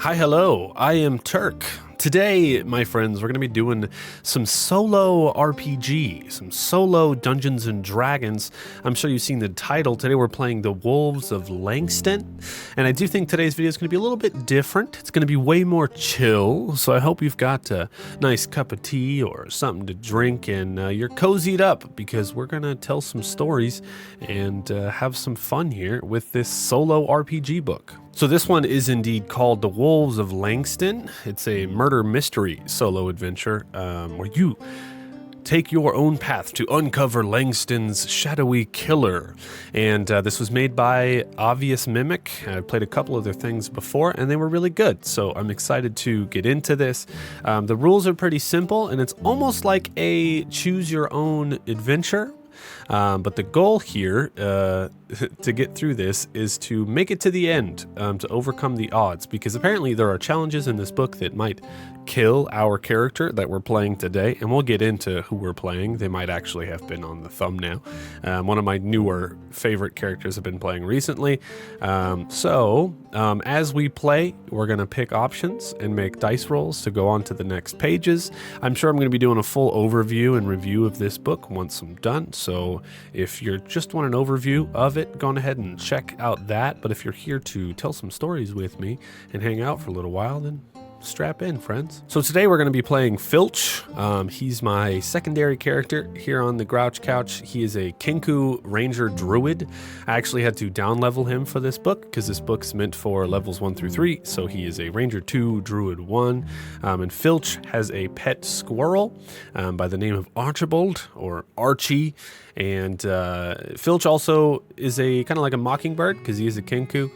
Hi, hello, I am Turk. Today, my friends, we're going to be doing some solo RPG, some solo Dungeons and Dragons. I'm sure you've seen the title. Today we're playing the Wolves of Langston, and I do think today's video is going to be a little bit different. It's going to be way more chill, so I hope you've got a nice cup of tea or something to drink, and you're cozied up because we're going to tell some stories and have some fun here with this solo RPG book. So this one is indeed called The Wolves of Langston. It's a murder mystery solo adventure where you take your own path to uncover Langston's shadowy killer. And this was made by Obvious Mimic. I played a couple of their things before and they were really good. So I'm excited to get into this. The rules are pretty simple and it's almost like a choose your own adventure. But the goal here to get through this is to make it to the end, to overcome the odds, because apparently there are challenges in this book that might kill our character that we're playing today, and we'll get into who we're playing. They might actually have been on the thumbnail. One of my newer favorite characters I've been playing recently. As we play, we're going to pick options and make dice rolls to go on to the next pages. I'm sure I'm going to be doing a full overview and review of this book once I'm done, so if you just want an overview of it, go on ahead and check out that. But if you're here to tell some stories with me and hang out for a little while, then strap in, friends. So today we're going to be playing Filtch. He's my secondary character here on the Grouch Couch. He is a Kenku Ranger Druid. I actually had to down level him for this book because this book's meant for levels 1 through 3. So he is a Ranger 2, Druid 1. And Filtch has a pet squirrel by the name of Archibald or Archie. And Filtch also is a kind of like a mockingbird because he is a Kenku.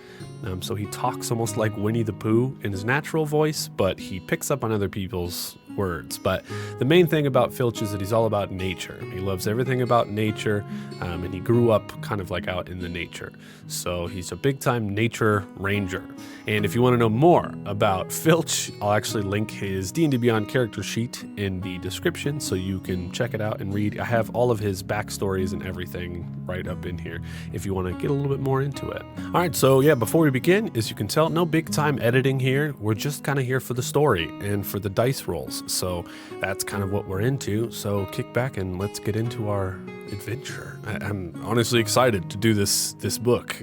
So he talks almost like Winnie the Pooh in his natural voice, but he picks up on other people's words. But the main thing about Filtch is that he's all about nature. He loves everything about nature, and he grew up kind of like out in the nature. So he's a big-time nature ranger. And if you want to know more about Filtch, I'll actually link his D&D Beyond character sheet in the description so you can check it out and read. I have all of his backstories and everything right up in here if you want to get a little bit more into it. All right, so yeah, before we begin, as you can tell, no big time editing here. We're just kind of here for the story and for the dice rolls. So that's kind of what we're into. So kick back and let's get into our adventure. I'm honestly excited to do this book.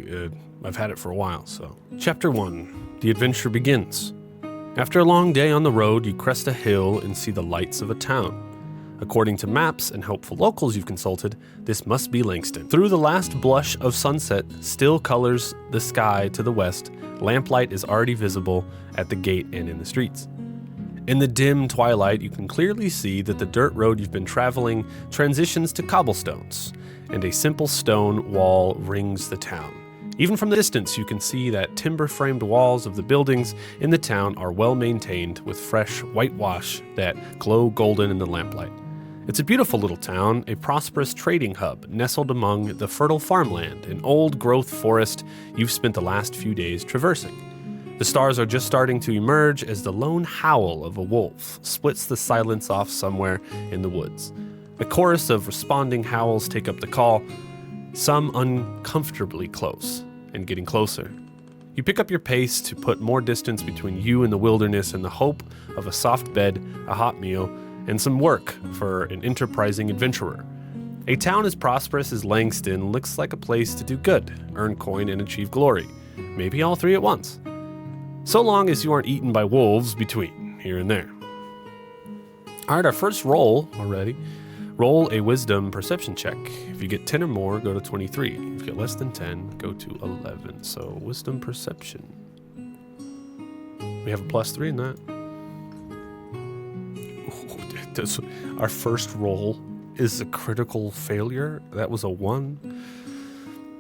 I've had it for a while. So Chapter 1, the adventure begins. After a long day on the road, you crest a hill and see the lights of a town. According to maps and helpful locals you've consulted, this must be Langston. Through the last blush of sunset still colors the sky to the west, lamplight is already visible at the gate and in the streets. In the dim twilight, you can clearly see that the dirt road you've been traveling transitions to cobblestones, and a simple stone wall rings the town. Even from the distance, you can see that timber-framed walls of the buildings in the town are well maintained with fresh whitewash that glow golden in the lamplight. It's a beautiful little town, a prosperous trading hub nestled among the fertile farmland, an old-growth forest you've spent the last few days traversing. The stars are just starting to emerge as the lone howl of a wolf splits the silence off somewhere in the woods. A chorus of responding howls take up the call, some uncomfortably close and getting closer. You pick up your pace to put more distance between you and the wilderness in the hope of a soft bed, a hot meal, and some work for an enterprising adventurer. A town as prosperous as Langston looks like a place to do good, earn coin, and achieve glory. Maybe all three at once. So long as you aren't eaten by wolves between, here and there. All right, our first roll already. Roll a wisdom perception check. If you get 10 or more, go to 23. If you get less than 10, go to 11. So wisdom perception. We have a +3 in that. Our first roll is a critical failure. That was a 1.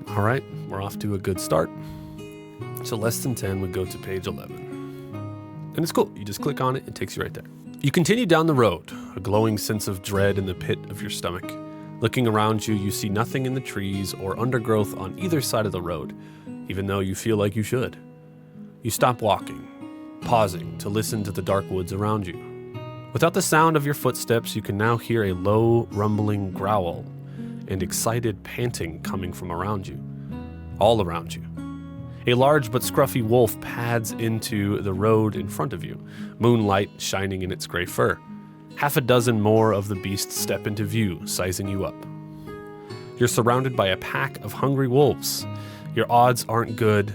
All right, we're off to a good start. So less than 10 would go to page 11. And it's cool. You just click on it. It takes you right there. You continue down the road, a glowing sense of dread in the pit of your stomach. Looking around you, you see nothing in the trees or undergrowth on either side of the road, even though you feel like you should. You stop walking, pausing to listen to the dark woods around you. Without the sound of your footsteps, you can now hear a low, rumbling growl and excited panting coming from around you, all around you. A large but scruffy wolf pads into the road in front of you, moonlight shining in its gray fur. Half a dozen more of the beasts step into view, sizing you up. You're surrounded by a pack of hungry wolves. Your odds aren't good,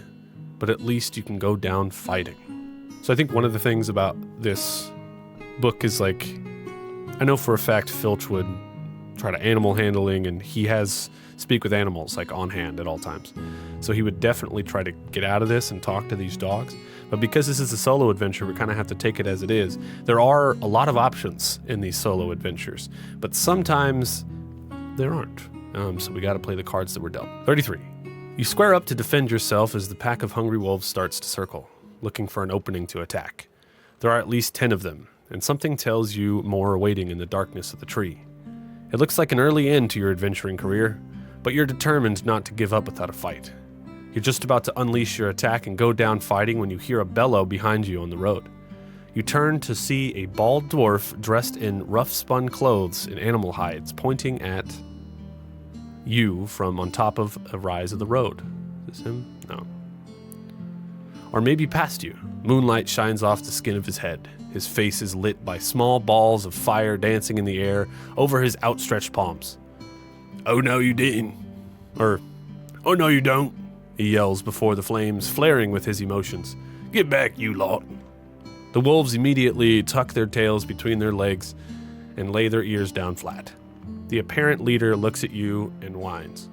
but at least you can go down fighting. So I think one of the things about this book is, like, I know for a fact Filtch would try to animal handling, and he has speak with animals, like, on hand at all times. So he would definitely try to get out of this and talk to these dogs. But because this is a solo adventure, we kind of have to take it as it is. There are a lot of options in these solo adventures, but sometimes there aren't. So we got to play the cards that were dealt. 33. You square up to defend yourself as the pack of hungry wolves starts to circle, looking for an opening to attack. There are at least 10 of them, and something tells you more are waiting in the darkness of the tree. It looks like an early end to your adventuring career, but you're determined not to give up without a fight. You're just about to unleash your attack and go down fighting when you hear a bellow behind you on the road. You turn to see a bald dwarf dressed in rough-spun clothes and animal hides pointing at you from on top of a rise of the road. Is this him? No. Or maybe past you. Moonlight shines off the skin of his head. His face is lit by small balls of fire dancing in the air over his outstretched palms. "Oh no, you didn't." Or, "Oh no, you don't," he yells before the flames flaring with his emotions. "Get back, you lot." The wolves immediately tuck their tails between their legs and lay their ears down flat. The apparent leader looks at you and whines.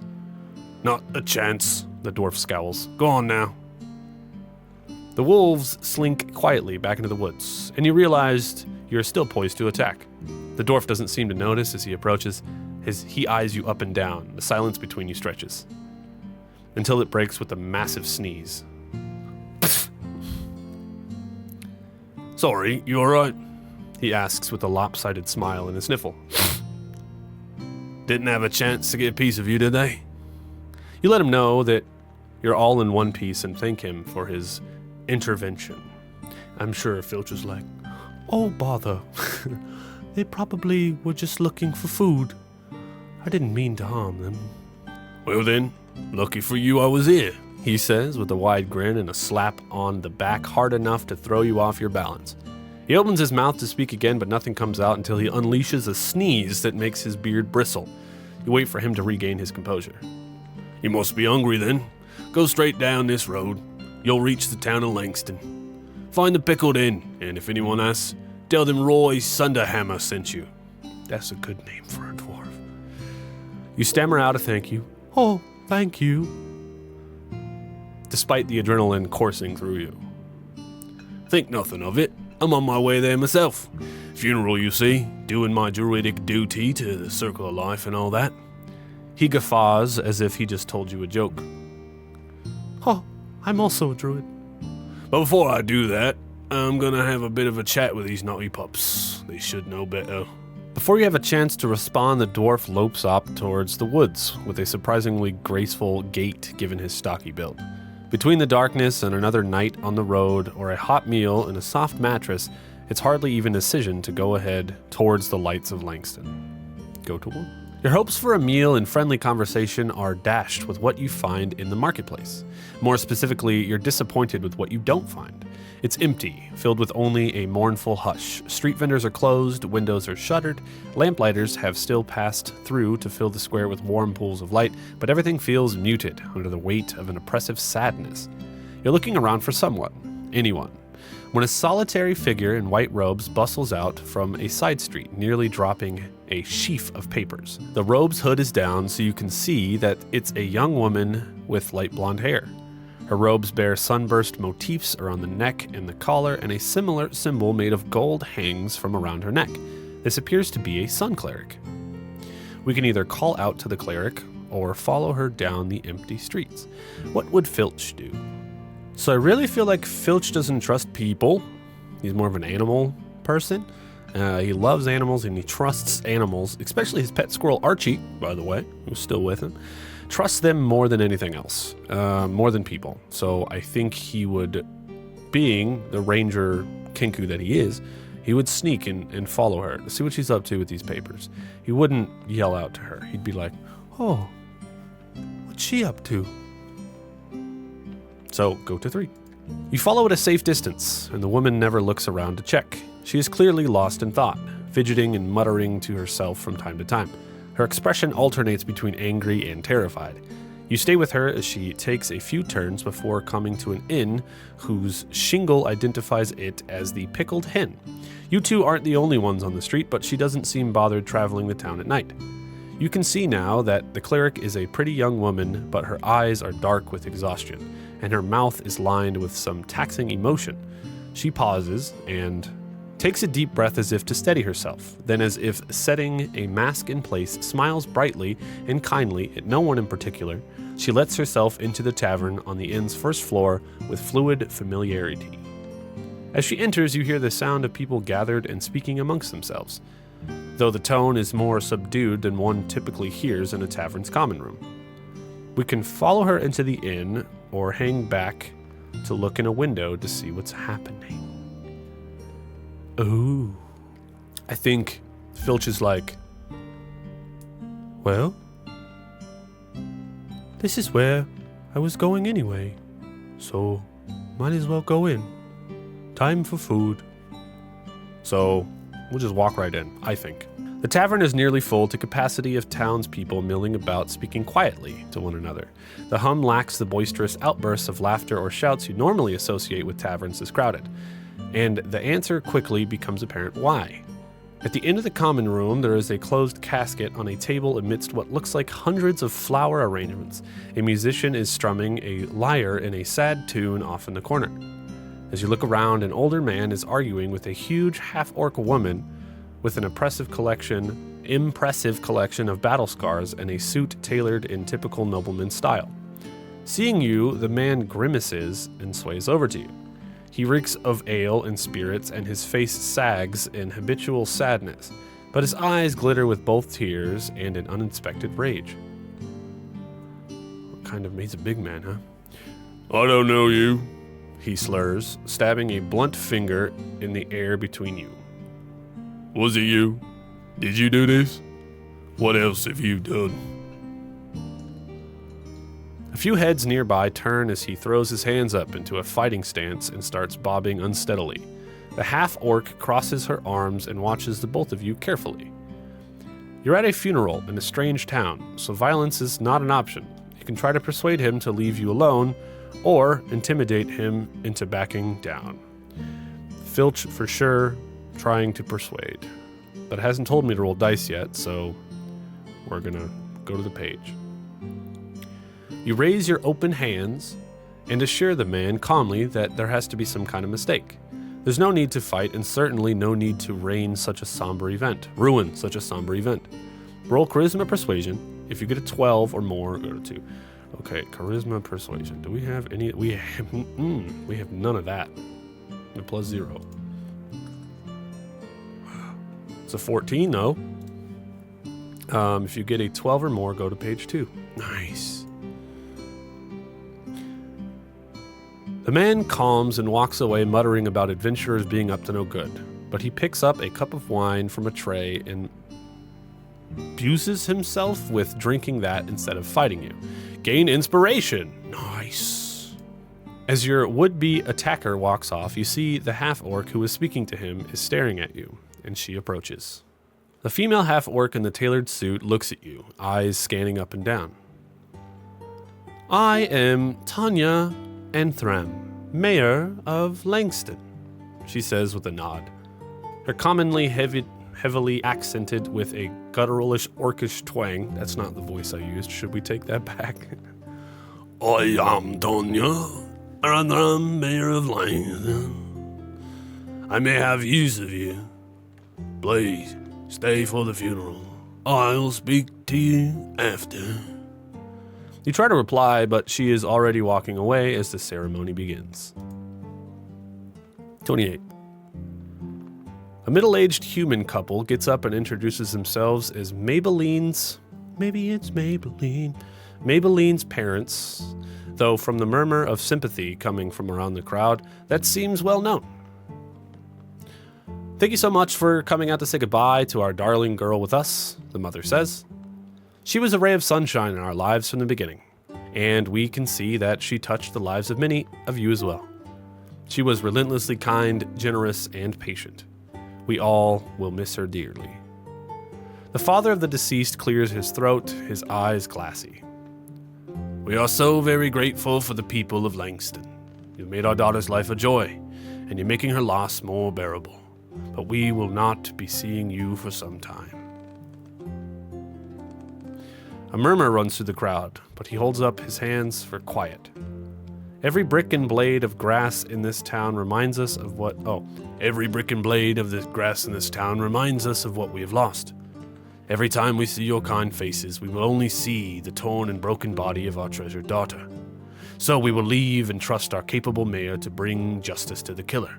"Not a chance," the dwarf scowls. "Go on now." The wolves slink quietly back into the woods, and you realize you're still poised to attack. The dwarf doesn't seem to notice as he approaches. He eyes you up and down. The silence between you stretches, until it breaks with a massive sneeze. "Sorry, you alright?" he asks with a lopsided smile and a sniffle. "Didn't have a chance to get a piece of you, did they?" You let him know that you're all in one piece and thank him for his intervention. I'm sure Filtch was like, "Oh, bother. They probably were just looking for food. I didn't mean to harm them." "Well then, lucky for you I was here," he says with a wide grin and a slap on the back hard enough to throw you off your balance. He opens his mouth to speak again, but nothing comes out until he unleashes a sneeze that makes his beard bristle. You wait for him to regain his composure. "You must be hungry then. Go straight down this road. You'll reach the town of Langston. Find the Pickled Inn, and if anyone asks, tell them Roy Sunderhammer sent you." That's a good name for a dwarf. You stammer out a thank you. "Oh, thank you," despite the adrenaline coursing through you. "Think nothing of it. I'm on my way there myself. Funeral, you see, doing my druidic duty to the circle of life and all that." He guffaws as if he just told you a joke. "Oh, I'm also a druid." "But before I do that, I'm gonna have a bit of a chat with these naughty pups. They should know better." Before you have a chance to respond, the dwarf lopes up towards the woods with a surprisingly graceful gait given his stocky build. Between the darkness and another night on the road, or a hot meal and a soft mattress, it's hardly even a decision to go ahead towards the lights of Langston. Go to one. Your hopes for a meal and friendly conversation are dashed with what you find in the marketplace. More specifically, you're disappointed with what you don't find. It's empty, filled with only a mournful hush. Street vendors are closed, windows are shuttered, lamplighters have still passed through to fill the square with warm pools of light, but everything feels muted under the weight of an oppressive sadness. You're looking around for someone, anyone, when a solitary figure in white robes bustles out from a side street, nearly dropping a sheaf of papers. The robe's hood is down so you can see that it's a young woman with light blonde hair. Her robes bear sunburst motifs around the neck and the collar, and a similar symbol made of gold hangs from around her neck. This appears to be a sun cleric. We can either call out to the cleric or follow her down the empty streets. What would Filtch do? So I really feel like Filtch doesn't trust people. He's more of an animal person. He loves animals and he trusts animals, especially his pet squirrel Archie, by the way, who's still with him. Trusts them more than anything else, more than people. So I think he would, being the ranger Kenku that he is, he would sneak and follow her to see what she's up to with these papers. He wouldn't yell out to her. He'd be like, "Oh, what's she up to?" So go to 3. You follow at a safe distance, and the woman never looks around to check. She is clearly lost in thought, fidgeting and muttering to herself from time to time. Her expression alternates between angry and terrified. You stay with her as she takes a few turns before coming to an inn whose shingle identifies it as the Pickled Hen. You two aren't the only ones on the street, but she doesn't seem bothered traveling the town at night. You can see now that the cleric is a pretty young woman, but her eyes are dark with exhaustion, and her mouth is lined with some taxing emotion. She pauses and takes a deep breath as if to steady herself, then as if setting a mask in place, smiles brightly and kindly at no one in particular. She lets herself into the tavern on the inn's first floor with fluid familiarity. As she enters, you hear the sound of people gathered and speaking amongst themselves, though the tone is more subdued than one typically hears in a tavern's common room. We can follow her into the inn or hang back to look in a window to see what's happening. Ooh. I think Filtch is like, well, this is where I was going anyway, so might as well go in. Time for food. So we'll just walk right in, I think. The tavern is nearly full to capacity of townspeople milling about, speaking quietly to one another. The hum lacks the boisterous outbursts of laughter or shouts you normally associate with taverns this crowded. And the answer quickly becomes apparent why. At the end of the common room, there is a closed casket on a table amidst what looks like hundreds of flower arrangements. A musician is strumming a lyre in a sad tune off in the corner. As you look around, an older man is arguing with a huge half-orc woman with an impressive collection of battle scars and a suit tailored in typical nobleman style. Seeing you, the man grimaces and sways over to you. He reeks of ale and spirits, and his face sags in habitual sadness, but his eyes glitter with both tears and an uninspected rage. What kind of, he's a big man, huh? I don't know you, he slurs, stabbing a blunt finger in the air between you. Was it you? Did you do this? What else have you done? A few heads nearby turn as he throws his hands up into a fighting stance and starts bobbing unsteadily. The half-orc crosses her arms and watches the both of you carefully. You're at a funeral in a strange town, so violence is not an option. You can try to persuade him to leave you alone, or intimidate him into backing down. Filtch, for sure, trying to persuade, but hasn't told me to roll dice yet, so we're gonna go to the page. You raise your open hands and assure the man calmly that there has to be some kind of mistake. There's no need to fight, and certainly no need to ruin such a somber event. Roll Charisma Persuasion. If you get a 12 or more, go to 2. Okay, Charisma Persuasion. Do we have any? We have none of that. A +0. It's a 14 though. If you get a 12 or more, go to page 2. Nice. The man calms and walks away, muttering about adventurers being up to no good. But he picks up a cup of wine from a tray and abuses himself with drinking that instead of fighting you. Gain inspiration. Nice. As your would-be attacker walks off, you see the half-orc who is speaking to him is staring at you, and she approaches. The female half-orc in the tailored suit looks at you, eyes scanning up and down. I am Tanya Anthram, Mayor of Langston, she says with a nod. Her commonly heavily accented with a gutturalish orcish twang. That's not the voice I used. Should we take that back? I am Tanya Anthram, Mayor of Langston. I may have use of you. Please, stay for the funeral. I'll speak to you after. You try to reply, but she is already walking away as the ceremony begins. 28. A middle-aged human couple gets up and introduces themselves as Maybelline's parents, though from the murmur of sympathy coming from around the crowd, that seems well known. Thank you so much for coming out to say goodbye to our darling girl with us, the mother says. She was a ray of sunshine in our lives from the beginning. and we can see that she touched the lives of many of you as well. She was relentlessly kind, generous, and patient. We all will miss her dearly. The father of the deceased clears his throat, his eyes glassy. We are so very grateful for the people of Langston. You've made our daughter's life a joy, and you're making her loss more bearable. But we will not be seeing you for some time. A murmur runs through the crowd, but he holds up his hands for quiet. Every brick and blade of grass in this town reminds us of what... every brick and blade of the grass in this town reminds us of what we have lost. Every time we see your kind faces, we will only see the torn and broken body of our treasured daughter. So we will leave and trust our capable mayor to bring justice to the killer.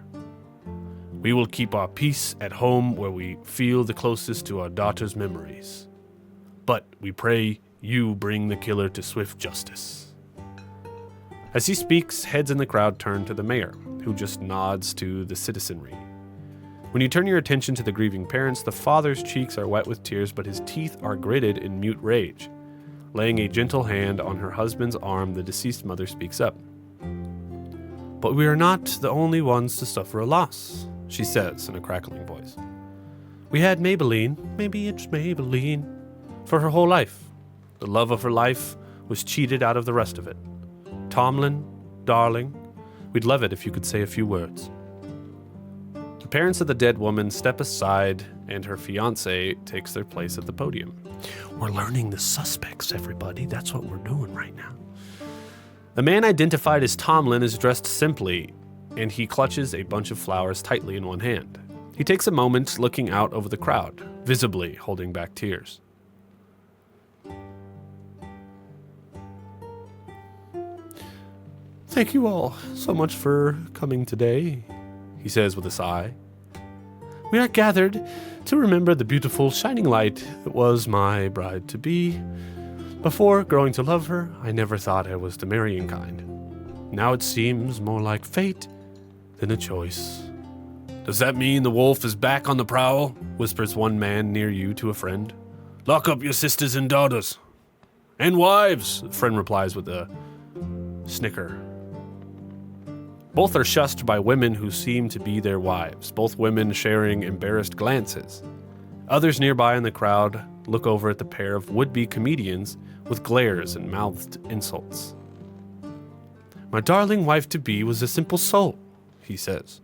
We will keep our peace at home where we feel the closest to our daughter's memories. But we pray you bring the killer to swift justice. As he speaks, heads in the crowd turn to the mayor, who just nods to the citizenry. When you turn your attention to the grieving parents, the father's cheeks are wet with tears, but his teeth are gritted in mute rage. Laying a gentle hand on her husband's arm, the deceased mother speaks up. But we are not the only ones to suffer a loss, she says in a crackling voice. We had Maybelline, maybe it's Maybelline, for her whole life. The love of her life was cheated out of the rest of it. Tomlin, darling, we'd love it if you could say a few words. The parents of the dead woman step aside, and her fiancé takes their place at the podium. We're learning the suspects, everybody. That's what we're doing right now. The man identified as Tomlin is dressed simply, and he clutches a bunch of flowers tightly in one hand. He takes a moment looking out over the crowd, visibly holding back tears. Thank you all so much for coming today, he says with a sigh. We are gathered to remember the beautiful shining light that was my bride-to-be. Before growing to love her, I never thought I was the marrying kind. Now it seems more like fate than a choice. Does that mean the wolf is back on the prowl? Whispers one man near you to a friend. Lock up your sisters and daughters. And wives, the friend replies with a snicker. Both are shushed by women who seem to be their wives, both women sharing embarrassed glances. Others nearby in the crowd look over at the pair of would-be comedians with glares and mouthed insults. My darling wife-to-be was a simple soul, he says.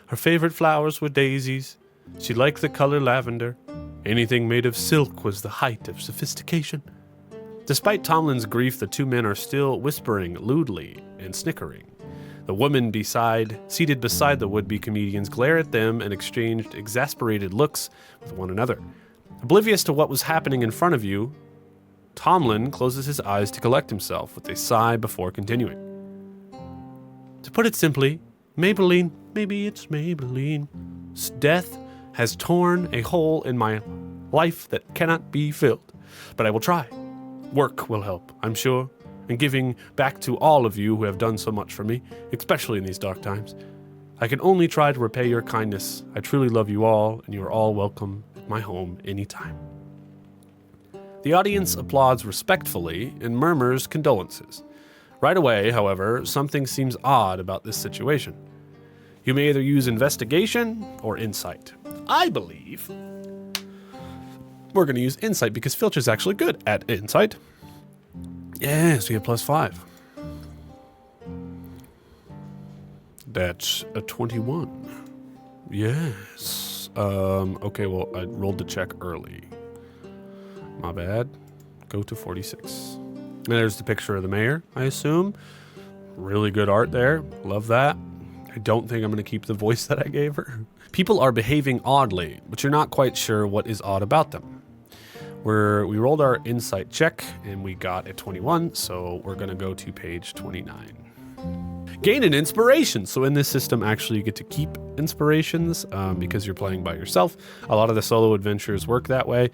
Her favorite flowers were daisies. She liked the color lavender. Anything made of silk was the height of sophistication. Despite Tomlin's grief, the two men are still whispering lewdly and snickering. The women seated beside the would-be comedians glare at them and exchanged exasperated looks with one another. Oblivious to what was happening in front of you, Tomlin closes his eyes to collect himself with a sigh before continuing. To put it simply, Maybelline, maybe it's Maybelline. Death has torn a hole in my life that cannot be filled, but I will try. Work will help, I'm sure. And giving back to all of you who have done so much for me, especially in these dark times. I can only try to repay your kindness. I truly love you all, and you are all welcome at my home anytime. The audience applauds respectfully and murmurs condolences. Right away, however, something seems odd about this situation. You may either use investigation or insight. I believe we're going to use insight because Filtch is actually good at insight. Yes, we have +5. That's a 21. Yes. Okay, well, I rolled the check early. My bad. Go to 46. And there's the picture of the mayor, I assume. Really good art there. Love that. I don't think I'm going to keep the voice that I gave her. People are behaving oddly, but you're not quite sure what is odd about them. We rolled our insight check, and we got a 21, so we're going to go to page 29. Gain an inspiration. So in this system, actually, you get to keep inspirations because you're playing by yourself. A lot of the solo adventures work that way,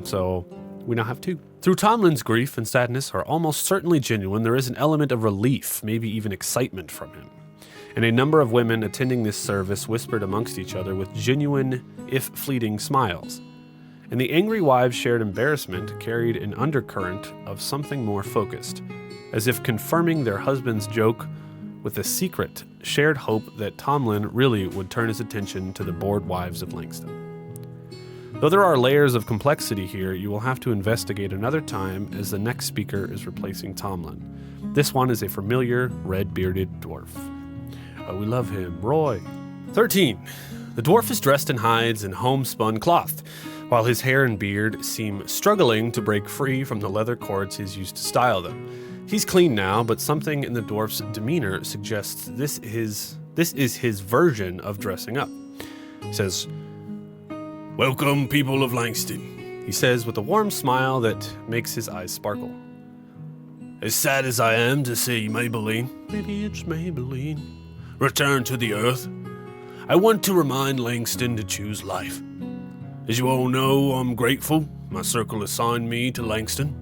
so we now have 2. Through Tomlin's grief and sadness are almost certainly genuine, there is an element of relief, maybe even excitement from him. And a number of women attending this service whispered amongst each other with genuine, if fleeting, smiles. And the angry wives' shared embarrassment carried an undercurrent of something more focused, as if confirming their husband's joke with a secret, shared hope that Tomlin really would turn his attention to the bored wives of Langston. Though there are layers of complexity here, you will have to investigate another time as the next speaker is replacing Tomlin. This one is a familiar, red-bearded dwarf. Oh, we love him. Roy. 13. The dwarf is dressed in hides and homespun cloth, while his hair and beard seem struggling to break free from the leather cords he's used to style them. He's clean now, but something in the dwarf's demeanor suggests this is his version of dressing up. He says, "Welcome, people of Langston," he says with a warm smile that makes his eyes sparkle. "As sad as I am to see Maybelline, maybe it's Maybelline, return to the earth, I want to remind Langston to choose life. As you all know, I'm grateful my circle assigned me to Langston."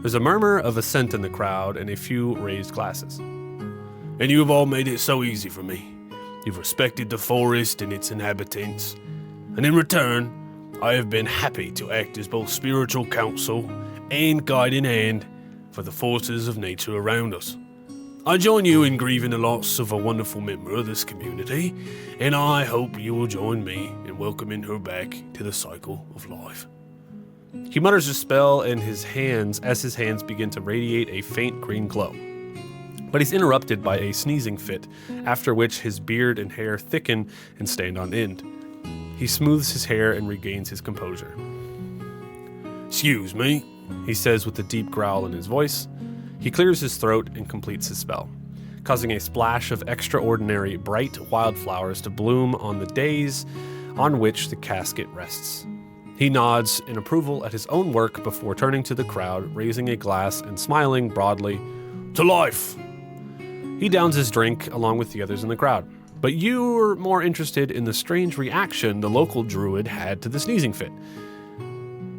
There's a murmur of assent in the crowd and a few raised glasses. "And you have all made it so easy for me. You've respected the forest and its inhabitants. And in return, I have been happy to act as both spiritual counsel and guiding hand for the forces of nature around us. I join you in grieving the loss of a wonderful member of this community, and I hope you will join me in welcoming her back to the cycle of life." He mutters a spell as his hands begin to radiate a faint green glow. But he's interrupted by a sneezing fit, after which his beard and hair thicken and stand on end. He smooths his hair and regains his composure. "Excuse me," he says with a deep growl in his voice. He clears his throat and completes his spell, causing a splash of extraordinary bright wildflowers to bloom on the days on which the casket rests. He nods in approval at his own work before turning to the crowd, raising a glass and smiling broadly. "To life!" He downs his drink along with the others in the crowd. But you're more interested in the strange reaction the local druid had to the sneezing fit.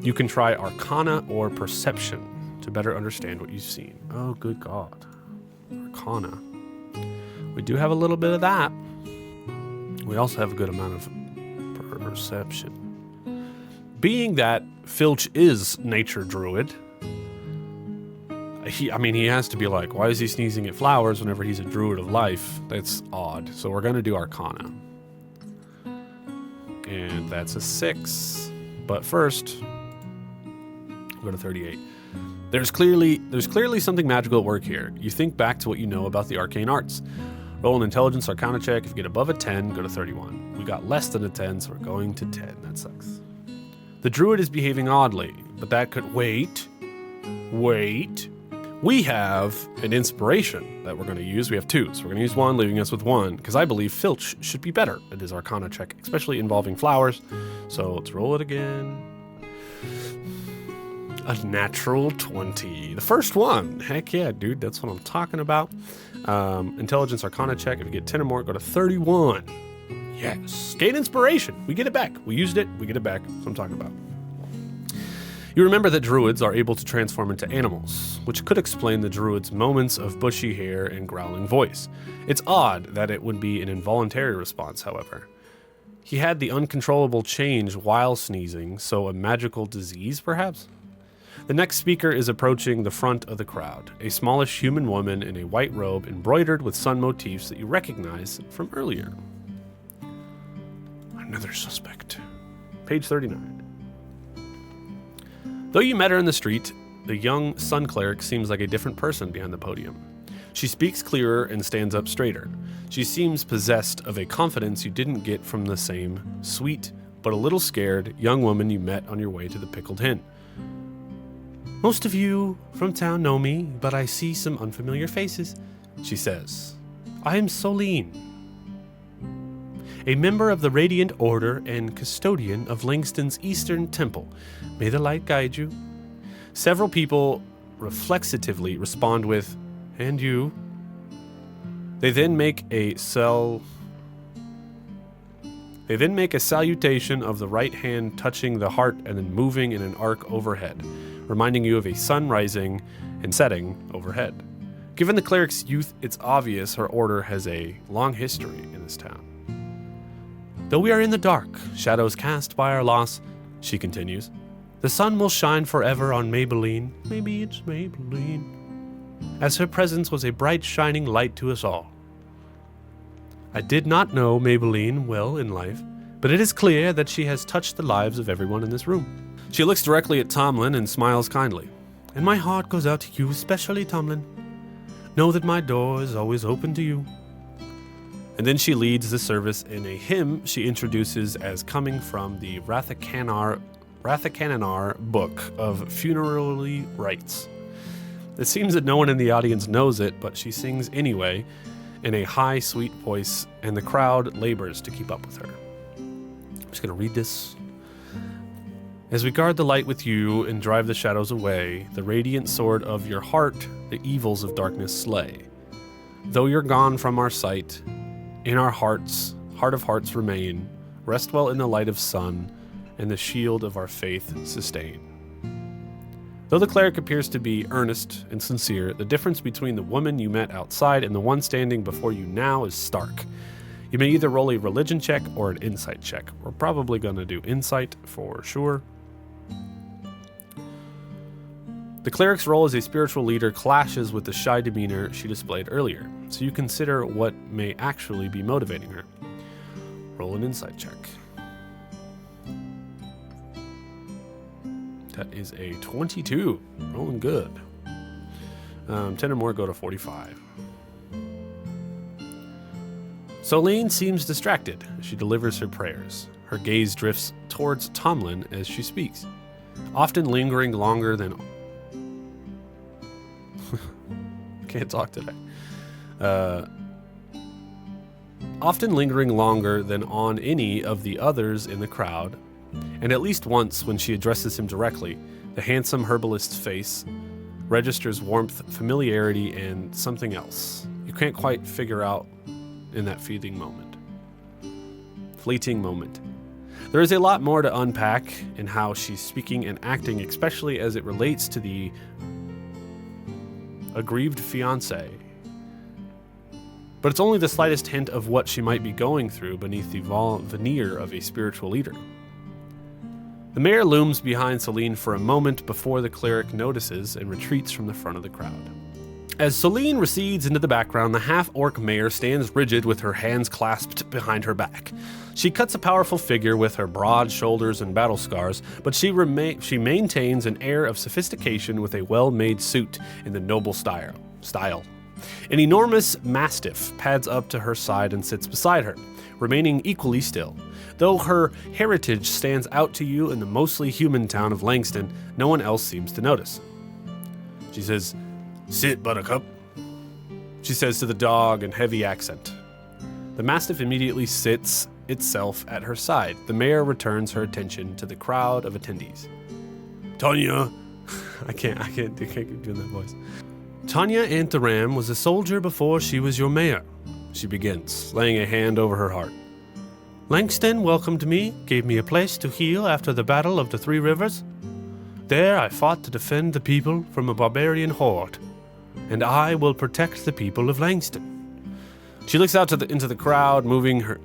You can try Arcana or Perception to better understand what you've seen. Oh, good God. Arcana. We do have a little bit of that. We also have a good amount of Perception. Being that Filtch is nature druid, he has to be like, why is he sneezing at flowers whenever he's a druid of life? That's odd. So we're going to do Arcana. And that's a 6. But first, we'll go to 38. There's clearly something magical at work here. You think back to what you know about the arcane arts. Roll an intelligence Arcana check. If you get above a 10, go to 31. We got less than a 10, so we're going to 10. That sucks. The druid is behaving oddly, but that could wait. We have an inspiration that we're going to use. We have 2, so we're going to use 1, leaving us with 1, because I believe Filtch should be better at his Arcana check, especially involving flowers. So let's roll it again. A natural 20. The first one. Heck yeah, dude. That's what I'm talking about. Intelligence Arcana check. If you get 10 or more, go to 31. Yes. Gain inspiration. We get it back. We used it. We get it back. That's what I'm talking about. You remember that druids are able to transform into animals, which could explain the druid's moments of bushy hair and growling voice. It's odd that it would be an involuntary response, however. He had the uncontrollable change while sneezing, so a magical disease, perhaps? The next speaker is approaching the front of the crowd, a smallish human woman in a white robe embroidered with sun motifs that you recognize from earlier. Another suspect. Page 39. Though you met her in the street, the young sun cleric seems like a different person behind the podium. She speaks clearer and stands up straighter. She seems possessed of a confidence you didn't get from the same sweet, but a little scared, young woman you met on your way to the Pickled Hen. "Most of you from town know me, but I see some unfamiliar faces," she says. "I am Soline, a member of the Radiant Order and custodian of Langston's Eastern Temple. May the light guide you." Several people reflexively respond with, "And you?" They then make a salutation of the right hand touching the heart and then moving in an arc overhead, reminding you of a sun rising and setting overhead. Given the cleric's youth, it's obvious her order has a long history in this town. "Though we are in the dark, shadows cast by our loss," she continues, "the sun will shine forever on Maybelline." Maybe it's Maybelline. as her presence was a bright shining light to us all. I did not know Maybelline well in life, but it is clear that she has touched the lives of everyone in this room. She looks directly at Tomlin and smiles kindly. And my heart goes out to you especially, Tomlin. Know that my door is always open to you. And then she leads the service in a hymn she introduces as coming from the Rathacananar book of funerary rites. It seems that no one in the audience knows it, but she sings anyway in a high, sweet voice, and the crowd labors to keep up with her. I'm just going to read this. As we guard the light with you and drive the shadows away, the radiant sword of your heart the evils of darkness slay. Though you're gone from our sight, in our hearts, heart of hearts remain, rest well in the light of sun, and the shield of our faith sustain. Though the cleric appears to be earnest and sincere, the difference between the woman you met outside and the one standing before you now is stark. You may either roll a religion check or an insight check. We're probably going to do insight for sure. The cleric's role as a spiritual leader clashes with the shy demeanor she displayed earlier, so you consider what may actually be motivating her. Roll an insight check. That is a 22. Rolling good. 10 or more go to 45. Solene seems distracted as she delivers her prayers. Her gaze drifts towards Tomlin as she speaks, often lingering longer than... Can't talk today. Often lingering longer than on any of the others in the crowd, and at least once when she addresses him directly, the handsome herbalist's face registers warmth, familiarity, and something else. You can't quite figure out in that fleeting moment. There is a lot more to unpack in how she's speaking and acting, especially as it relates to the aggrieved fiancé. But it's only the slightest hint of what she might be going through beneath the veneer of a spiritual leader. The mayor looms behind Selene for a moment before the cleric notices and retreats from the front of the crowd. As Selene recedes into the background, the half-orc mayor stands rigid with her hands clasped behind her back. She cuts a powerful figure with her broad shoulders and battle scars, but she maintains an air of sophistication with a well-made suit in the noble style. An enormous mastiff pads up to her side and sits beside her, remaining equally still. Though her heritage stands out to you in the mostly human town of Langston, no one else seems to notice. She says, "Sit, Buttercup," she says to the dog in heavy accent. The mastiff immediately sits itself at her side. The mayor returns her attention to the crowd of attendees. Tanya, I can't keep doing that voice. Tanya Antharam was a soldier before she was your mayor, she begins, laying a hand over her heart. Langston welcomed me, gave me a place to heal after the Battle of the Three Rivers. There I fought to defend the people from a barbarian horde, and I will protect the people of Langston. She looks out into the crowd, moving her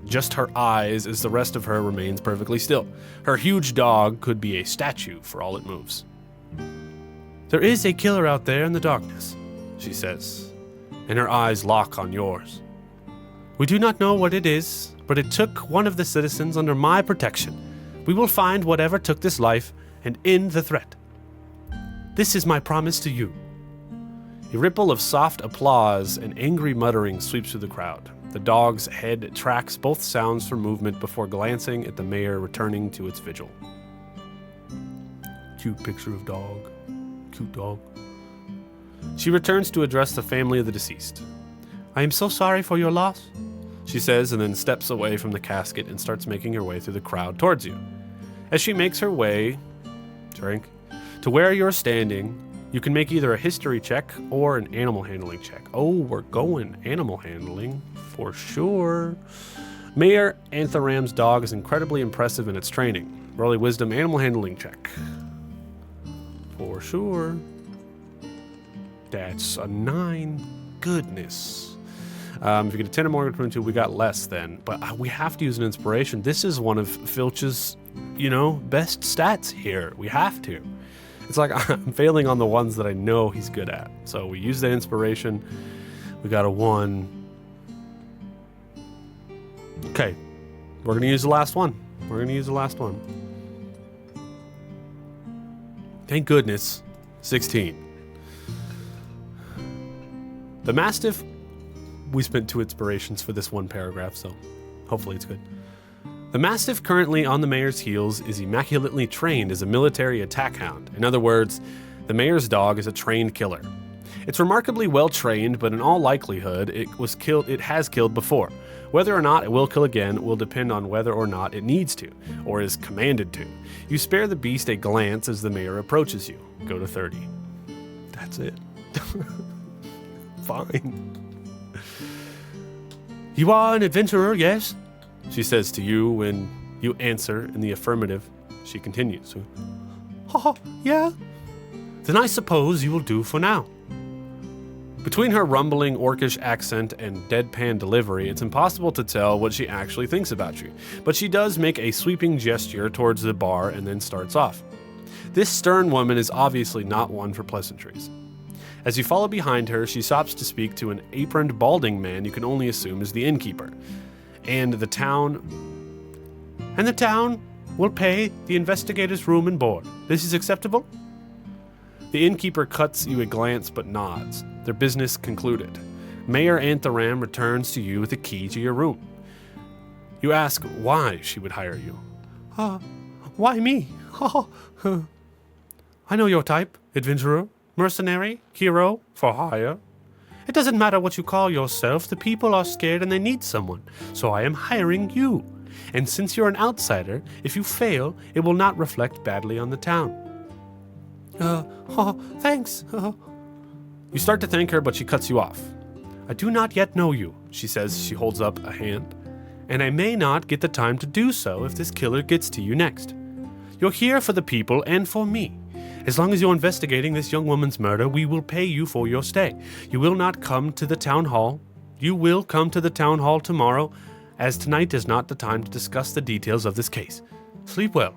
eyes as the rest of her remains perfectly still. Her huge dog could be a statue for all it moves. There is a killer out there in the darkness, she says, and her eyes lock on yours. We do not know what it is, but it took one of the citizens under my protection. We will find whatever took this life and end the threat. This is my promise to you. A ripple of soft applause and angry muttering sweeps through the crowd. The dog's head tracks both sounds for movement before glancing at the mayor returning to its vigil. Cute picture of dog. Cute dog. She returns to address the family of the deceased. I am so sorry for your loss, she says, and then steps away from the casket and starts making her way through the crowd towards you. As she makes her way, to where you're standing, you can make either a history check or an animal handling check. Oh, we're going animal handling for sure. Mayor Antharam's dog is incredibly impressive in its training. Roll a wisdom animal handling check. For sure. That's a 9. Goodness. If you get a 10 or more, 22, we got less then. But we have to use an inspiration. This is one of Filtch's, best stats here. We have to. It's like I'm failing on the ones that I know he's good at. So we use that inspiration. We got a 1. Okay, we're going to use the last one. Thank goodness, 16. The Mastiff, we spent 2 inspirations for this one paragraph, so hopefully it's good. The Mastiff currently on the mayor's heels is immaculately trained as a military attack hound. In other words, the mayor's dog is a trained killer. It's remarkably well trained, but in all likelihood, it has killed before. Whether or not it will kill again will depend on whether or not it needs to, or is commanded to. You spare the beast a glance as the mayor approaches you. Go to 30. That's it. Fine. You are an adventurer, yes? She says to you when you answer in the affirmative. She continues. Yeah. Then I suppose you will do for now. Between her rumbling orcish accent and deadpan delivery, it's impossible to tell what she actually thinks about you, but she does make a sweeping gesture towards the bar and then starts off. This stern woman is obviously not one for pleasantries. As you follow behind her, she stops to speak to an aproned, balding man you can only assume is the innkeeper. And the town will pay the investigator's room and board. This is acceptable? The innkeeper cuts you a glance but nods. Their business concluded. Mayor Antharam returns to you with the key to your room. You ask why she would hire you. Why me? I know your type. Adventurer, mercenary, hero, for hire. It doesn't matter what you call yourself. The people are scared and they need someone. So I am hiring you. And since you're an outsider, if you fail, it will not reflect badly on the town. Thanks. You start to thank her, but she cuts you off. I do not yet know you, she says. She holds up a hand. And I may not get the time to do so if this killer gets to you next. You're here for the people and for me. As long as you're investigating this young woman's murder, we will pay you for your stay. You will not come to the town hall. You will come to the town hall tomorrow, as tonight is not the time to discuss the details of this case. Sleep well.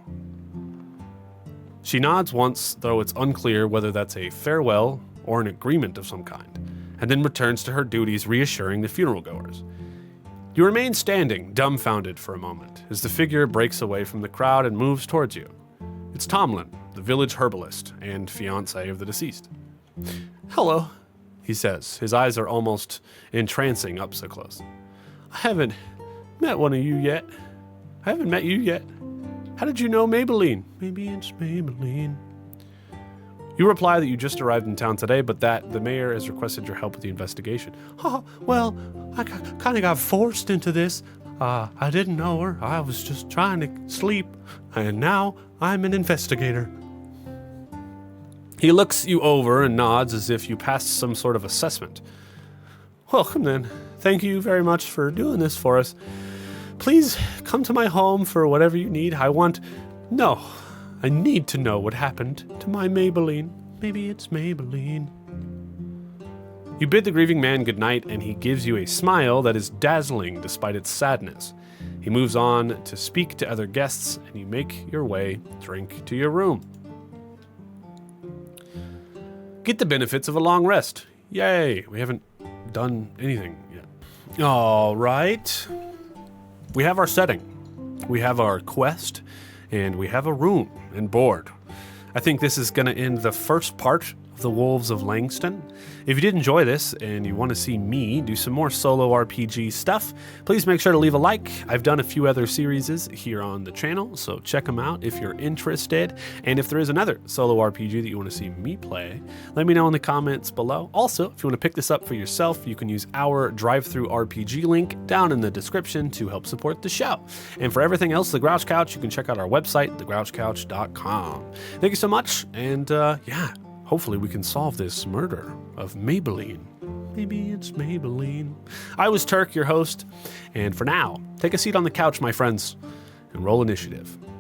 She nods once, though it's unclear whether that's a farewell or an agreement of some kind, and then returns to her duties, reassuring the funeral goers. You remain standing, dumbfounded for a moment, as the figure breaks away from the crowd and moves towards you. It's Tomlin, the village herbalist and fiancé of the deceased. Hello, he says. His eyes are almost entrancing up so close. I haven't met you yet. How did you know Maybelline? Maybe it's Maybelline. You reply that you just arrived in town today, but that the mayor has requested your help with the investigation. Well, I kind of got forced into this. I didn't know her. I was just trying to sleep, and now I'm an investigator. He looks you over and nods as if you passed some sort of assessment. Welcome then. Thank you very much for doing this for us. Please come to my home for whatever you need. I need to know what happened to my Maybelline. Maybe it's Maybelline. You bid the grieving man goodnight, and he gives you a smile that is dazzling despite its sadness. He moves on to speak to other guests, and you make your way, drink to your room. Get the benefits of a long rest. Yay, we haven't done anything yet. All right. We have our setting. We have our quest, and we have a room and board. I think this is going to end the first part of the Wolves of Langston. If you did enjoy this and you want to see me do some more solo RPG stuff, please make sure to leave a like. I've done a few other series here on the channel, so check them out if you're interested. And if there is another solo RPG that you want to see me play, let me know in the comments below. Also, if you want to pick this up for yourself, you can use our drive-thru RPG link down in the description to help support the show. And for everything else, The Grouch Couch, you can check out our website, TheGrouchCouch.com. Thank you so much, and hopefully we can solve this murder of Maybelline. Maybe it's Maybelline. I was Turk, your host, and for now, take a seat on the couch, my friends, and roll initiative.